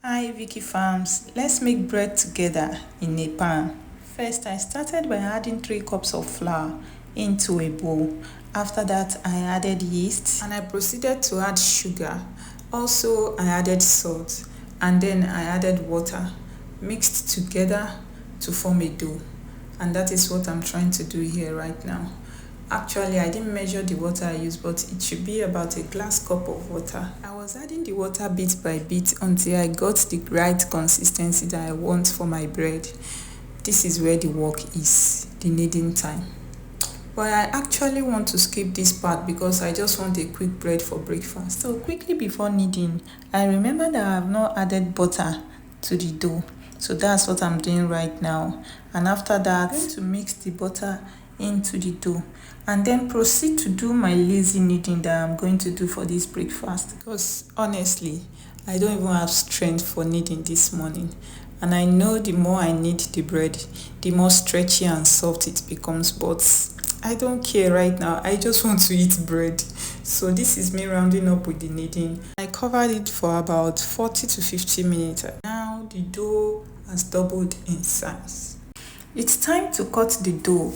Hi Vicky Farms, let's make bread together in a pan. First, I started by adding 3 cups of flour into a bowl. After that, I added yeast and I proceeded to add sugar. Also, I added salt and then I added water mixed together to form a dough. And that is what I'm trying to do here right now. Actually, I didn't measure the water I used, but it should be about a glass cup of water. I was adding the water bit by bit until I got the right consistency that I want for my bread. This is where the work is, the kneading time. But I actually want to skip this part because I just want a quick bread for breakfast. So quickly before kneading, I remember that I have not added butter to the dough. So that's what I'm doing right now. And after that, I'm going to mix the butter into the dough and then proceed to do my lazy kneading that I'm going to do for this breakfast, because honestly I don't even have strength for kneading this morning, and I know the more I knead the bread, the more stretchy and soft it becomes, but I don't care right now. I just want to eat bread. So this is me rounding up with the kneading. I covered it for about 40 to 50 minutes. Now the dough has doubled in size. It's time to cut the dough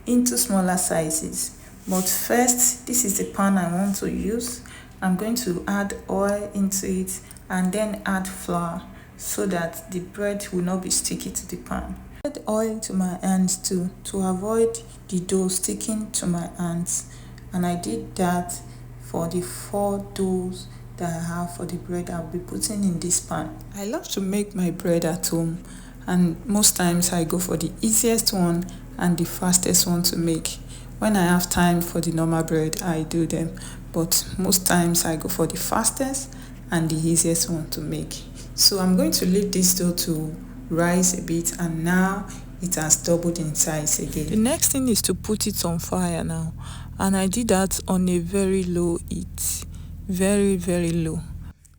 into smaller sizes, but first, this is the pan I want to use. I'm going to add oil into it and then add flour so that the bread will not be sticky to the pan. Add oil to my hands too to avoid the dough sticking to my hands, and I did that for the 4 doughs that I have for the bread I'll be putting in this pan. I love to make my bread at home, and most times I go for the easiest one and the fastest one to make. When I have time for the normal bread, I do them, but most times I go for the fastest and the easiest one to make. So I'm going to leave this dough to rise a bit, and now it has doubled in size again. The next thing is to put it on fire now, and I did that on a very low heat, very low.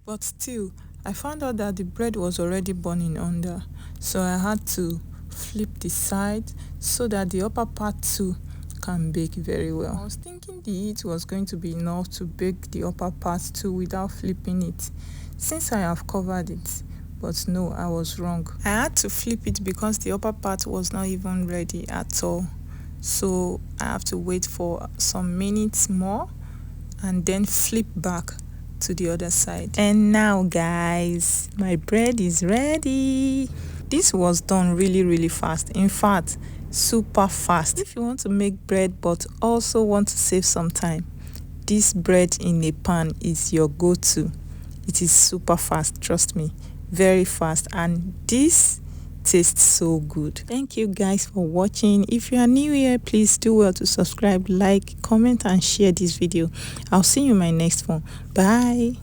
But still, I found out that the bread was already burning under, so I had to flip the side so that the upper part too can bake very well. I was thinking the heat was going to be enough to bake the upper part too without flipping it, since I have covered it. But no, I was wrong. I had to flip it because the upper part was not even ready at all. So I have to wait for some minutes more and then flip back to the other side. And now guys, my bread is ready. This was done really fast. In fact, super fast. If you want to make bread but also want to save some time, this bread in a pan is your go-to. It is super fast, trust me, very fast, and this tastes so good. Thank you guys for watching. If you are new here, please do well to subscribe, like, comment and share this video. I'll see you in my next one. Bye.